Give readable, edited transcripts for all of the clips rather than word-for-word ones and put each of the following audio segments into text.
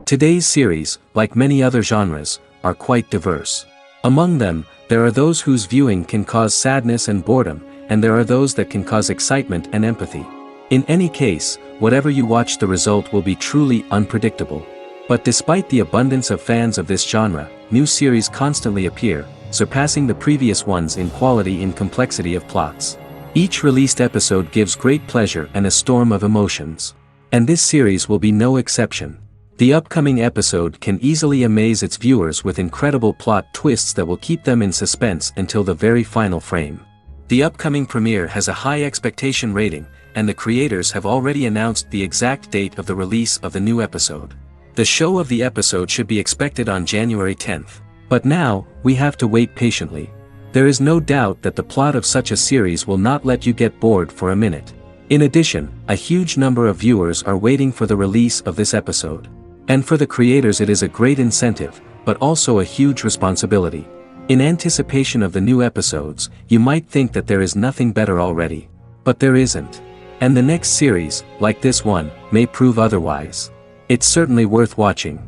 Today's series, like many other genres, are quite diverse. Among them, there are those whose viewing can cause sadness and boredom, and there are those that can cause excitement and empathy. In any case, whatever you watch, the result will be truly unpredictable. But despite the abundance of fans of this genre, new series constantly appear, surpassing the previous ones in quality and complexity of plots. Each released episode gives great pleasure and a storm of emotions. And this series will be no exception. The upcoming episode can easily amaze its viewers with incredible plot twists that will keep them in suspense until the very final frame. The upcoming premiere has a high expectation rating, and the creators have already announced the exact date of the release of the new episode. The show of the episode should be expected on January 10th. But now, we have to wait patiently. There is no doubt that the plot of such a series will not let you get bored for a minute. In addition, a huge number of viewers are waiting for the release of this episode. And for the creators it is a great incentive, but also a huge responsibility. In anticipation of the new episodes, you might think that there is nothing better already. But there isn't. And the next series, like this one, may prove otherwise. It's certainly worth watching.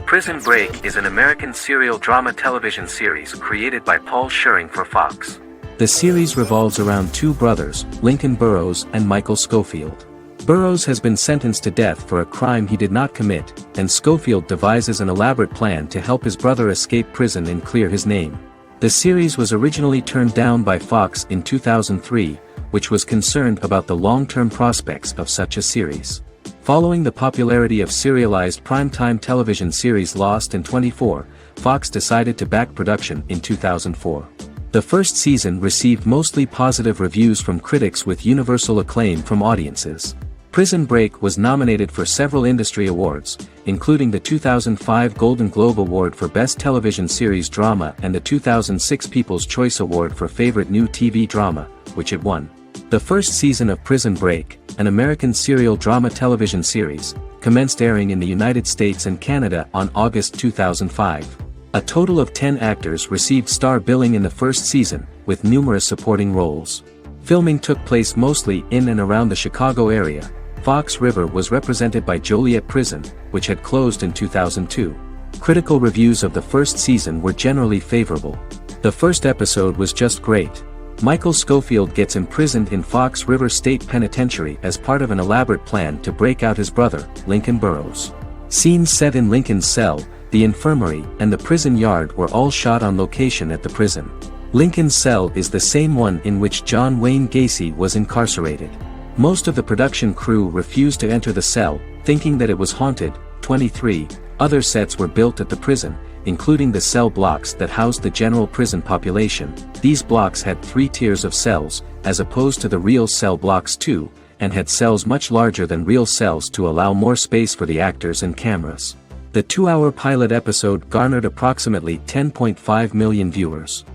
Prison Break is an American serial drama television series created by Paul Schering for Fox. The series revolves around two brothers, Lincoln Burrows and Michael Scofield. Burrows has been sentenced to death for a crime he did not commit, and Scofield devises an elaborate plan to help his brother escape prison and clear his name. The series was originally turned down by Fox in 2003, which was concerned about the long-term prospects of such a series. Following the popularity of serialized primetime television series Lost in 24, Fox decided to back production in 2004. The first season received mostly positive reviews from critics with universal acclaim from audiences. Prison Break was nominated for several industry awards, including the 2005 Golden Globe Award for Best Television Series Drama and the 2006 People's Choice Award for Favorite New TV Drama, which it won. The first season of Prison Break, an American serial drama television series, commenced airing in the United States and Canada on August 2005. A total of 10 actors received star billing in the first season, with numerous supporting roles. Filming took place mostly in and around the Chicago area. Fox River was represented by Joliet Prison, which had closed in 2002. Critical reviews of the first season were generally favorable. The first episode was just great. Michael Scofield gets imprisoned in Fox River State Penitentiary as part of an elaborate plan to break out his brother, Lincoln Burrows. Scenes set in Lincoln's cell, the infirmary, and the prison yard were all shot on location at the prison. Lincoln's cell is the same one in which John Wayne Gacy was incarcerated. Most of the production crew refused to enter the cell, thinking that it was haunted. 23 other sets were built at the prison, including the cell blocks that housed the general prison population. These blocks had 3 tiers of cells, as opposed to the real cell blocks 2, and had cells much larger than real cells to allow more space for the actors and cameras. The 2-hour pilot episode garnered approximately 10.5 million viewers.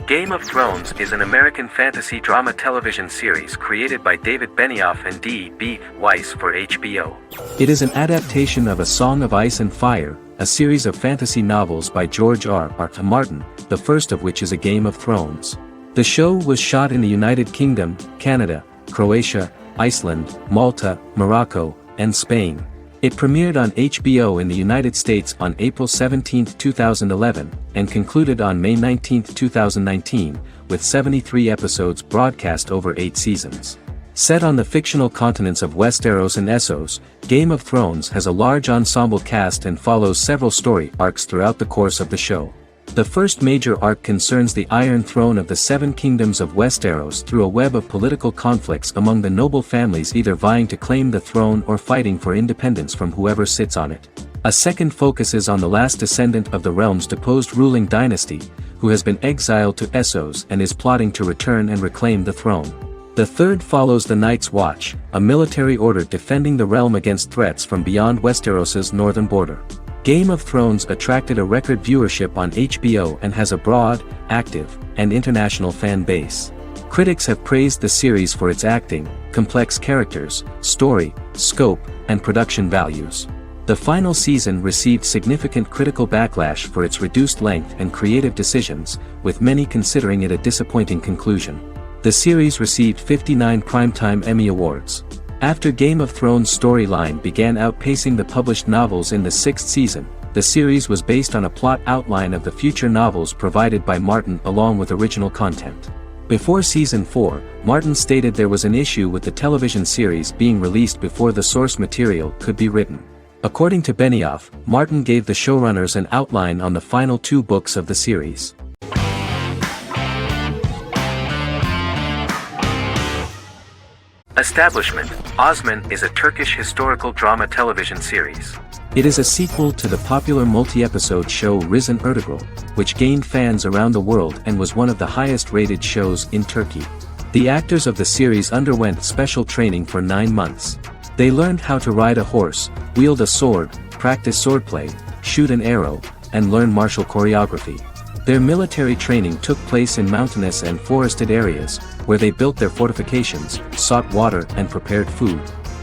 Game of Thrones is an American fantasy drama television series created by David Benioff and D.B. Weiss for HBO. It is an adaptation of A Song of Ice and Fire, a series of fantasy novels by George R.R. Martin, the first of which is A Game of Thrones. The show was shot in the United Kingdom, Canada, Croatia, Iceland, Malta, Morocco, and Spain. It premiered on HBO in the United States on April 17, 2011, and concluded on May 19, 2019, with 73 episodes broadcast over 8 seasons. Set on the fictional continents of Westeros and Essos, Game of Thrones has a large ensemble cast and follows several story arcs throughout the course of the show. The first major arc concerns the Iron Throne of the Seven Kingdoms of Westeros through a web of political conflicts among the noble families either vying to claim the throne or fighting for independence from whoever sits on it. A second focuses on the last descendant of the realm's deposed ruling dynasty, who has been exiled to Essos and is plotting to return and reclaim the throne. The third follows the Night's Watch, a military order defending the realm against threats from beyond Westeros's northern border. Game of Thrones attracted a record viewership on HBO and has a broad, active, and international fan base. Critics have praised the series for its acting, complex characters, story, scope, and production values. The final season received significant critical backlash for its reduced length and creative decisions, with many considering it a disappointing conclusion. The series received 59 Primetime Emmy Awards. After Game of Thrones' storyline began outpacing the published novels in the sixth season, the series was based on a plot outline of the future novels provided by Martin along with original content. Before Season 4, Martin stated there was an issue with the television series being released before the source material could be written. According to Benioff, Martin gave the showrunners an outline on the final 2 books of the series. Establishment. Osman is a Turkish historical drama television series. It is a sequel to the popular multi-episode show Risen Ertugrul, which gained fans around the world and was one of the highest-rated shows in Turkey. The actors of the series underwent special training for 9 months. They learned how to ride a horse, wield a sword, practice swordplay, shoot an arrow, and learn martial choreography. Their military training took place in mountainous and forested areas, where they built their fortifications, sought water and prepared food.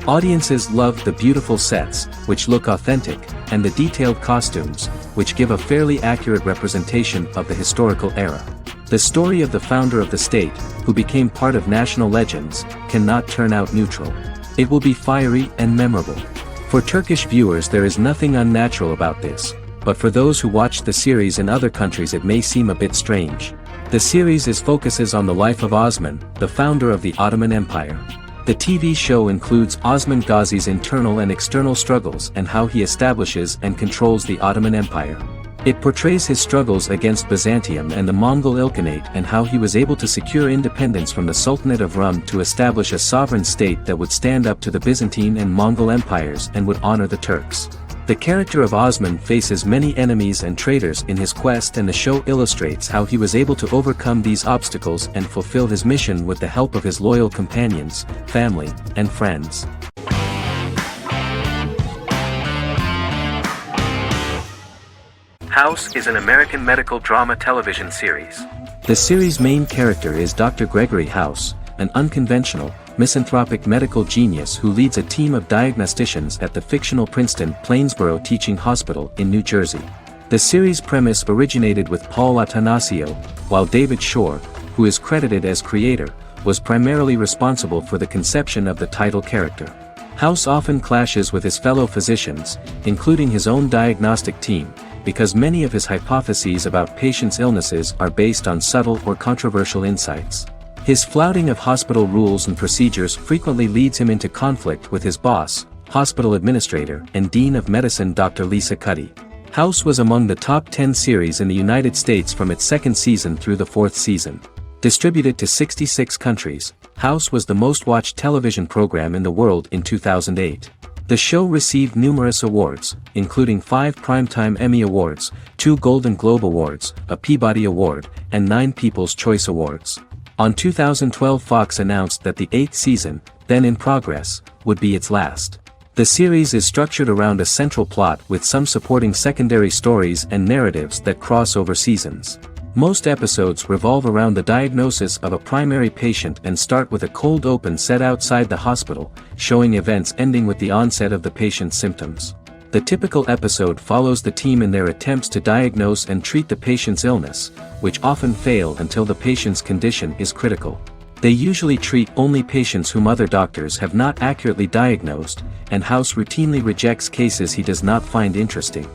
Audiences loved the beautiful sets, which look authentic, and the detailed costumes, which give a fairly accurate representation of the historical era. The story of the founder of the state, who became part of national legends, cannot turn out neutral. It will be fiery and memorable. For Turkish viewers there is nothing unnatural about this, but for those who watched the series in other countries it may seem a bit strange. The series focuses on the life of Osman, the founder of the Ottoman Empire. The TV show includes Osman Ghazi's internal and external struggles and how he establishes and controls the Ottoman Empire. It portrays his struggles against Byzantium and the Mongol Ilkhanate and how he was able to secure independence from the Sultanate of Rum to establish a sovereign state that would stand up to the Byzantine and Mongol empires and would honor the Turks. The character of Osman faces many enemies and traitors in his quest, and the show illustrates how he was able to overcome these obstacles and fulfill his mission with the help of his loyal companions, family, and friends. House is an American medical drama television series. The series' main character is Dr. Gregory House, an unconventional, misanthropic medical genius who leads a team of diagnosticians at the fictional Princeton Plainsboro Teaching Hospital in New Jersey. The series' premise originated with Paul Attanasio, while David Shore, who is credited as creator, was primarily responsible for the conception of the title character. House often clashes with his fellow physicians, including his own diagnostic team, because many of his hypotheses about patients' illnesses are based on subtle or controversial insights. His flouting of hospital rules and procedures frequently leads him into conflict with his boss, hospital administrator and dean of medicine Dr. Lisa Cuddy. House was among the top 10 series in the United States from its second season through the fourth season. Distributed to 66 countries, House was the most-watched television program in the world in 2008. The show received numerous awards, including 5 Primetime Emmy Awards, 2 Golden Globe Awards, a Peabody Award, and 9 People's Choice Awards. On 2012 Fox announced that the 8th season, then in progress, would be its last. The series is structured around a central plot with some supporting secondary stories and narratives that cross over seasons. Most episodes revolve around the diagnosis of a primary patient and start with a cold open set outside the hospital, showing events ending with the onset of the patient's symptoms. The typical episode follows the team in their attempts to diagnose and treat the patient's illness, which often fail until the patient's condition is critical. They usually treat only patients whom other doctors have not accurately diagnosed, and House routinely rejects cases he does not find interesting.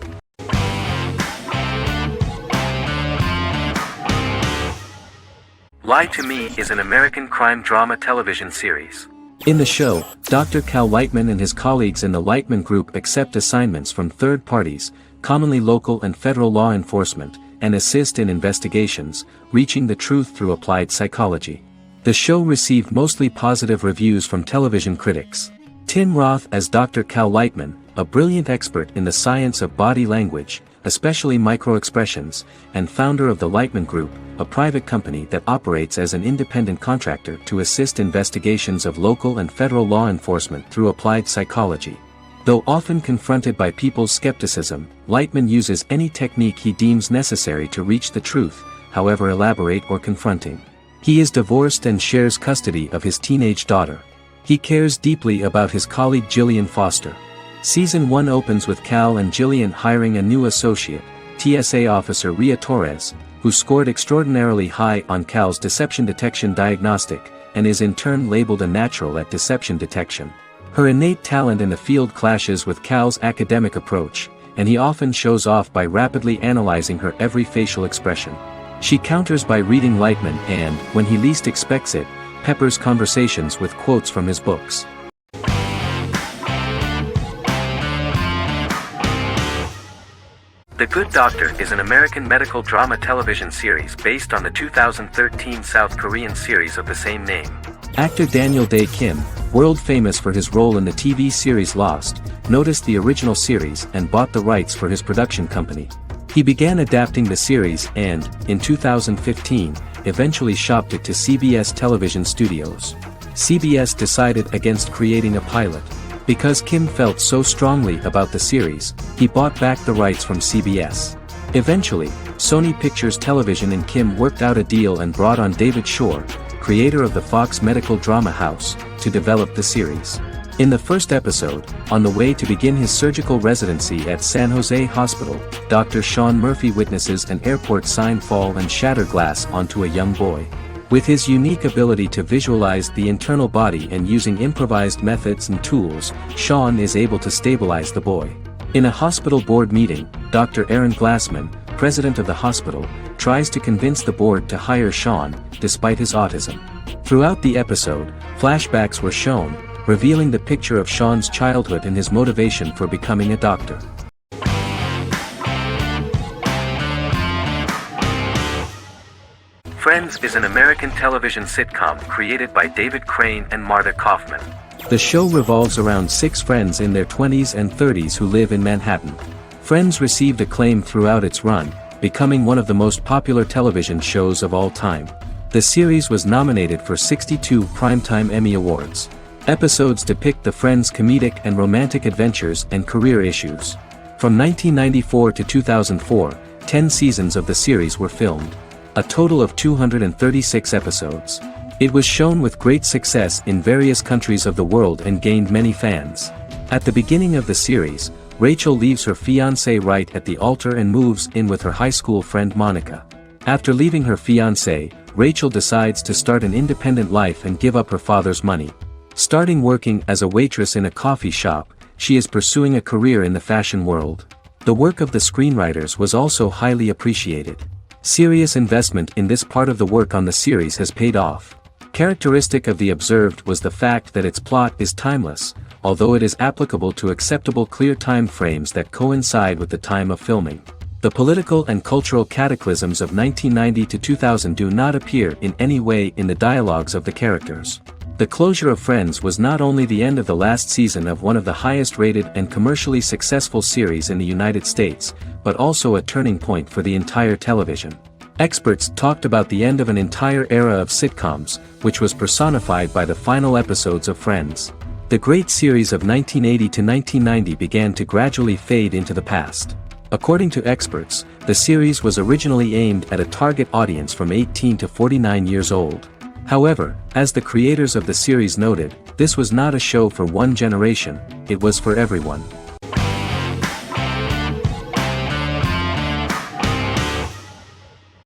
Lie to Me is an American crime drama television series. In the show, Dr. Cal Lightman and his colleagues in the Lightman Group accept assignments from third parties, commonly local and federal law enforcement, and assist in investigations, reaching the truth through applied psychology. The show received mostly positive reviews from television critics. Tim Roth as Dr. Cal Lightman, a brilliant expert in the science of body language, especially microexpressions, and founder of the Lightman Group, a private company that operates as an independent contractor to assist investigations of local and federal law enforcement through applied psychology. Though often confronted by people's skepticism, Lightman uses any technique he deems necessary to reach the truth, however elaborate or confronting. He is divorced and shares custody of his teenage daughter. He cares deeply about his colleague Gillian Foster. Season 1 opens with Cal and Jillian hiring a new associate, TSA officer Rhea Torres, who scored extraordinarily high on Cal's deception detection diagnostic, and is in turn labeled a natural at deception detection. Her innate talent in the field clashes with Cal's academic approach, and he often shows off by rapidly analyzing her every facial expression. She counters by reading Lightman and, when he least expects it, peppers conversations with quotes from his books. The Good Doctor is an American medical drama television series based on the 2013 South Korean series of the same name. Actor Daniel Dae Kim, world famous for his role in the TV series Lost, noticed the original series and bought the rights for his production company. He began adapting the series and, in 2015, eventually shopped it to CBS Television Studios. CBS decided against creating a pilot. Because Kim felt so strongly about the series, he bought back the rights from CBS. Eventually, Sony Pictures Television and Kim worked out a deal and brought on David Shore, creator of the Fox medical drama house, to develop the series. In the first episode, on the way to begin his surgical residency at San Jose Hospital, Dr. Sean Murphy witnesses an airport sign fall and shatter glass onto a young boy. With his unique ability to visualize the internal body and using improvised methods and tools, Sean is able to stabilize the boy. In a hospital board meeting, Dr. Aaron Glassman, president of the hospital, tries to convince the board to hire Sean, despite his autism. Throughout the episode, flashbacks were shown, revealing the picture of Sean's childhood and his motivation for becoming a doctor. Friends is an American television sitcom created by David Crane and Marta Kaufman. The show revolves around 6 friends in their 20s and 30s who live in Manhattan. Friends received acclaim throughout its run, becoming one of the most popular television shows of all time. The series was nominated for 62 Primetime Emmy Awards. Episodes depict the friends' comedic and romantic adventures and career issues. From 1994 to 2004, 10 seasons of the series were filmed. A total of 236 episodes. It was shown with great success in various countries of the world and gained many fans. At the beginning of the series, Rachel leaves her fiancé right at the altar and moves in with her high school friend Monica. After leaving her fiancé, Rachel decides to start an independent life and give up her father's money. Starting working as a waitress in a coffee shop, she is pursuing a career in the fashion world. The work of the screenwriters was also highly appreciated. Serious investment in this part of the work on the series has paid off. Characteristic of The Observed was the fact that its plot is timeless, although it is applicable to acceptable clear time frames that coincide with the time of filming. The political and cultural cataclysms of 1990 to 2000 do not appear in any way in the dialogues of the characters. The closure of Friends was not only the end of the last season of one of the highest-rated and commercially successful series in the United States, but also a turning point for the entire television. Experts talked about the end of an entire era of sitcoms, which was personified by the final episodes of Friends. The great series of 1980 to 1990 began to gradually fade into the past. According to experts, the series was originally aimed at a target audience from 18 to 49 years old. However, as the creators of the series noted, this was not a show for one generation, it was for everyone.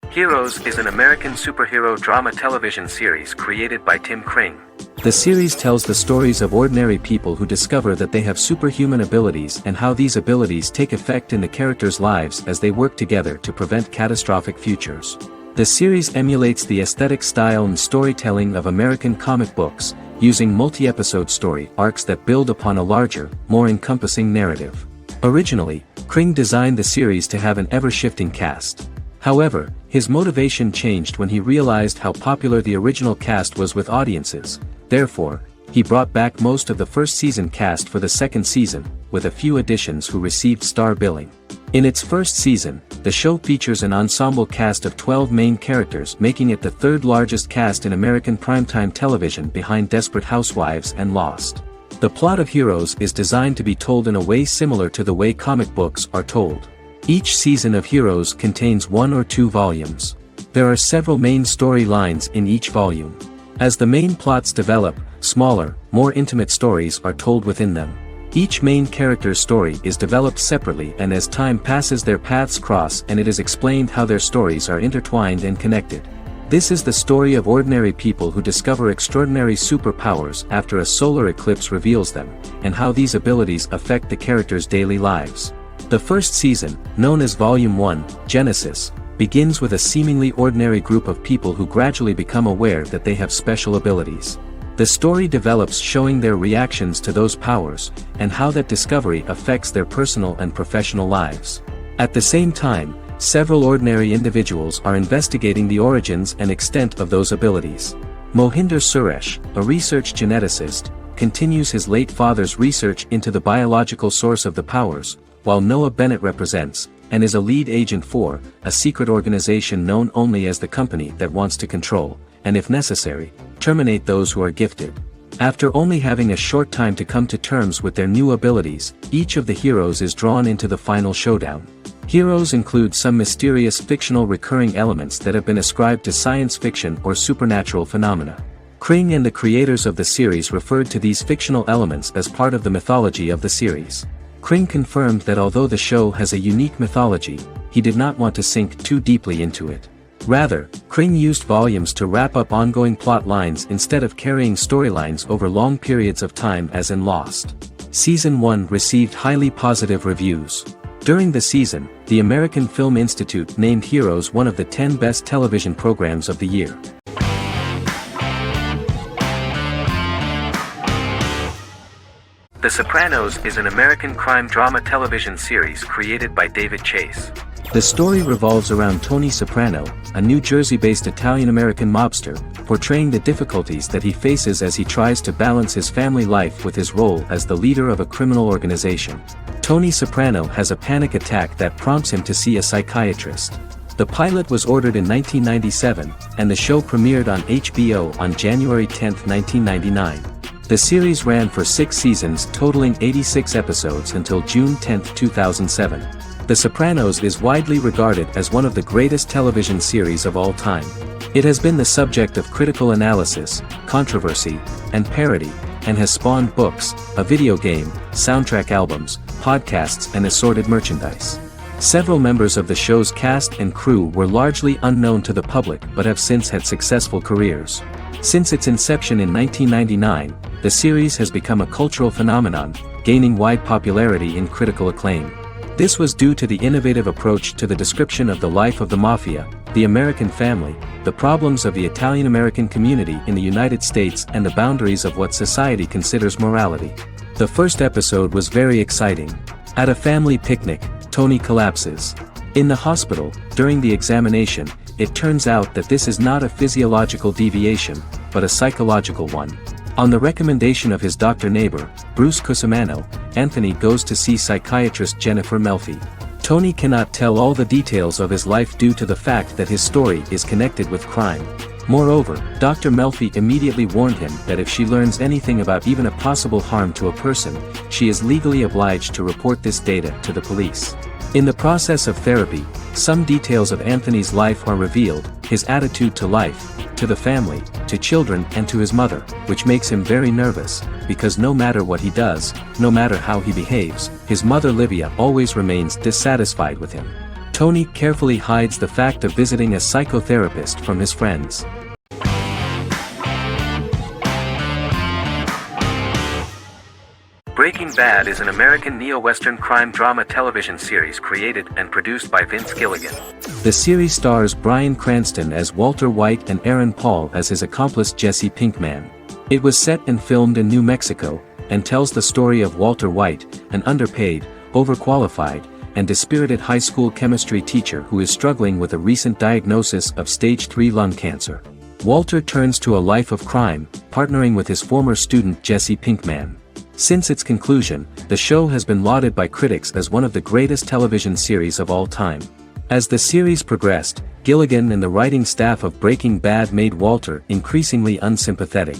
Heroes is an American superhero drama television series created by Tim Kring. The series tells the stories of ordinary people who discover that they have superhuman abilities and how these abilities take effect in the characters' lives as they work together to prevent catastrophic futures. The series emulates the aesthetic style and storytelling of American comic books, using multi-episode story arcs that build upon a larger, more encompassing narrative. Originally, Kring designed the series to have an ever-shifting cast. However, his motivation changed when he realized how popular the original cast was with audiences. Therefore, he brought back most of the first season cast for the second season, with a few additions who received star billing. In its first season, the show features an ensemble cast of 12 main characters, making it the third largest cast in American primetime television behind Desperate Housewives and Lost. The plot of Heroes is designed to be told in a way similar to the way comic books are told. Each season of Heroes contains 1 or 2 volumes. There are several main storylines in each volume. As the main plots develop, smaller, more intimate stories are told within them. Each main character's story is developed separately, and as time passes their paths cross, and it is explained how their stories are intertwined and connected. This is the story of ordinary people who discover extraordinary superpowers after a solar eclipse reveals them, and how these abilities affect the characters' daily lives. The first season, known as Volume 1, Genesis, begins with a seemingly ordinary group of people who gradually become aware that they have special abilities. The story develops showing their reactions to those powers, and how that discovery affects their personal and professional lives. At the same time, several ordinary individuals are investigating the origins and extent of those abilities. Mohinder Suresh, a research geneticist, continues his late father's research into the biological source of the powers, while Noah Bennett represents, and is a lead agent for, a secret organization known only as the company that wants to control, and if necessary, terminate those who are gifted. After only having a short time to come to terms with their new abilities, each of the heroes is drawn into the final showdown. Heroes include some mysterious fictional recurring elements that have been ascribed to science fiction or supernatural phenomena. Kring and the creators of the series referred to these fictional elements as part of the mythology of the series. Kring confirmed that although the show has a unique mythology, he did not want to sink too deeply into it. Rather, Kring used volumes to wrap up ongoing plot lines instead of carrying storylines over long periods of time as in Lost. Season 1 received highly positive reviews. During the season, the American Film Institute named Heroes one of the 10 best television programs of the year. The Sopranos is an American crime drama television series created by David Chase. The story revolves around Tony Soprano, a New Jersey-based Italian-American mobster, portraying the difficulties that he faces as he tries to balance his family life with his role as the leader of a criminal organization. Tony Soprano has a panic attack that prompts him to see a psychiatrist. The pilot was ordered in 1997, and the show premiered on HBO on January 10, 1999. The series ran for 6 seasons totaling 86 episodes until June 10, 2007. The Sopranos is widely regarded as one of the greatest television series of all time. It has been the subject of critical analysis, controversy, and parody, and has spawned books, a video game, soundtrack albums, podcasts, and assorted merchandise. Several members of the show's cast and crew were largely unknown to the public but have since had successful careers. Since its inception in 1999, the series has become a cultural phenomenon, gaining wide popularity and critical acclaim. This was due to the innovative approach to the description of the life of the mafia, the American family, the problems of the Italian-American community in the United States, and the boundaries of what society considers morality. The first episode was very exciting. At a family picnic, Tony collapses. In the hospital, during the examination, it turns out that this is not a physiological deviation, but a psychological one. On the recommendation of his doctor neighbor, Bruce Cusimano, Anthony goes to see psychiatrist Jennifer Melfi. Tony cannot tell all the details of his life due to the fact that his story is connected with crime. Moreover, Dr. Melfi immediately warned him that if she learns anything about even a possible harm to a person, she is legally obliged to report this data to the police. In the process of therapy, some details of Anthony's life are revealed, his attitude to life, to the family, to children, and to his mother, which makes him very nervous, because no matter what he does, no matter how he behaves, his mother Livia always remains dissatisfied with him. Tony carefully hides the fact of visiting a psychotherapist from his friends. Breaking Bad is an American neo-Western crime drama television series created and produced by Vince Gilligan. The series stars Bryan Cranston as Walter White and Aaron Paul as his accomplice Jesse Pinkman. It was set and filmed in New Mexico, and tells the story of Walter White, an underpaid, overqualified, and dispirited high school chemistry teacher who is struggling with a recent diagnosis of stage 3 lung cancer. Walter turns to a life of crime, partnering with his former student Jesse Pinkman. Since its conclusion, the show has been lauded by critics as one of the greatest television series of all time. As the series progressed, Gilligan and the writing staff of Breaking Bad made Walter increasingly unsympathetic.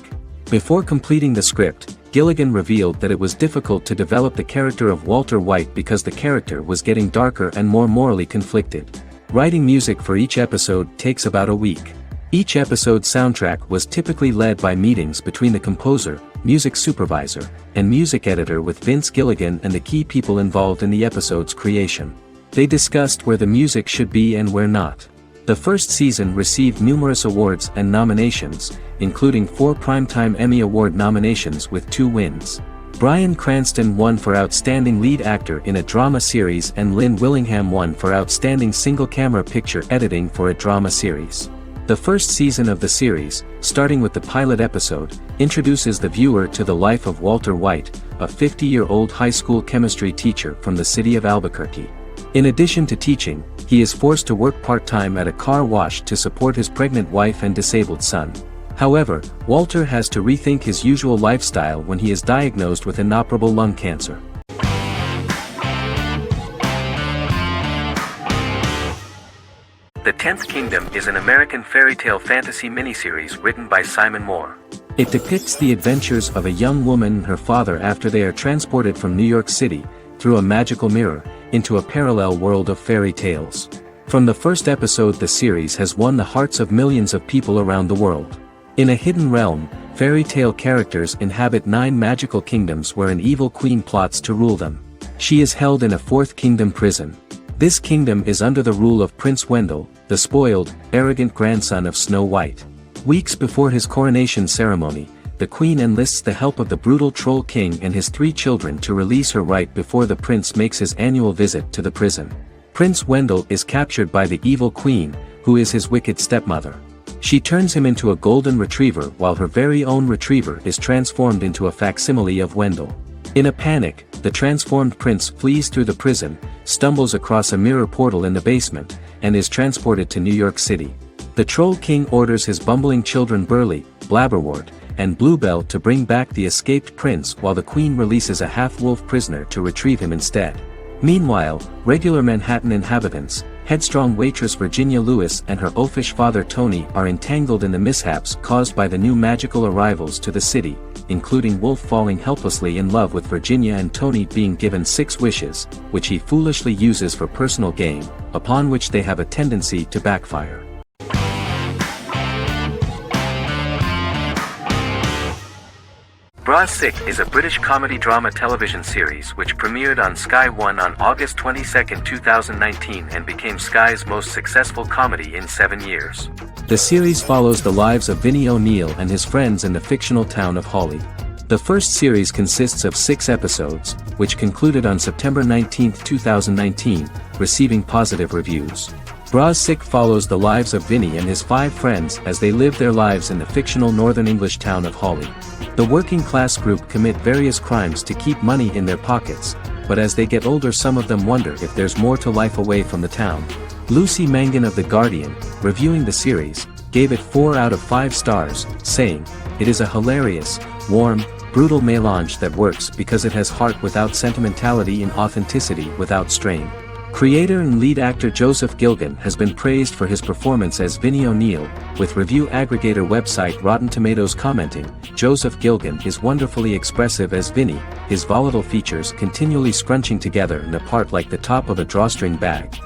Before completing the script, Gilligan revealed that it was difficult to develop the character of Walter White because the character was getting darker and more morally conflicted. Writing music for each episode takes about a week. Each episode's soundtrack was typically led by meetings between the composer, music supervisor, and music editor with Vince Gilligan and the key people involved in the episode's creation. They discussed where the music should be and where not. The first season received numerous awards and nominations, including 4 Primetime Emmy Award nominations with 2 wins. Bryan Cranston won for Outstanding Lead Actor in a Drama Series and Lynn Willingham won for Outstanding Single-Camera Picture Editing for a Drama Series. The first season of the series, starting with the pilot episode, introduces the viewer to the life of Walter White, a 50-year-old high school chemistry teacher from the city of Albuquerque. In addition to teaching, he is forced to work part-time at a car wash to support his pregnant wife and disabled son. However, Walter has to rethink his usual lifestyle when he is diagnosed with inoperable lung cancer. The Tenth Kingdom is an American fairy tale fantasy miniseries written by Simon Moore. It depicts the adventures of a young woman and her father after they are transported from New York City, through a magical mirror, into a parallel world of fairy tales. From the first episode, the series has won the hearts of millions of people around the world. In a hidden realm, fairy tale characters inhabit 9 magical kingdoms where an evil queen plots to rule them. She is held in a 4th kingdom prison. This kingdom is under the rule of Prince Wendell, the spoiled, arrogant grandson of Snow White. Weeks before his coronation ceremony, the queen enlists the help of the brutal Troll King and his 3 children to release her right before the prince makes his annual visit to the prison. Prince Wendell is captured by the evil queen, who is his wicked stepmother. She turns him into a golden retriever while her very own retriever is transformed into a facsimile of Wendell. In a panic, the transformed prince flees through the prison, stumbles across a mirror portal in the basement, and is transported to New York City. The Troll King orders his bumbling children Burley, Blabberwort, and Bluebell to bring back the escaped prince while the queen releases a half-wolf prisoner to retrieve him instead. Meanwhile, regular Manhattan inhabitants, headstrong waitress Virginia Lewis and her oafish father Tony are entangled in the mishaps caused by the new magical arrivals to the city, including Wolf falling helplessly in love with Virginia and Tony being given 6 wishes, which he foolishly uses for personal gain, upon which they have a tendency to backfire. Bras Sick is a British comedy drama television series which premiered on Sky One on August 22, 2019 and became Sky's most successful comedy in 7 years. The series follows the lives of Vinnie O'Neill and his friends in the fictional town of Hawley. The first series consists of 6 episodes, which concluded on September 19, 2019, receiving positive reviews. Bras Sick follows the lives of Vinnie and his 5 friends as they live their lives in the fictional Northern English town of Hawley. The working class group commit various crimes to keep money in their pockets, but as they get older some of them wonder if there's more to life away from the town. Lucy Mangan of The Guardian, reviewing the series, gave it 4 out of 5 stars, saying, "It is a hilarious, warm, brutal melange that works because it has heart without sentimentality and authenticity without strain." Creator and lead actor Joseph Gilgun has been praised for his performance as Vinnie O'Neill, with review aggregator website Rotten Tomatoes commenting, "Joseph Gilgun is wonderfully expressive as Vinnie, his volatile features continually scrunching together and apart like the top of a drawstring bag,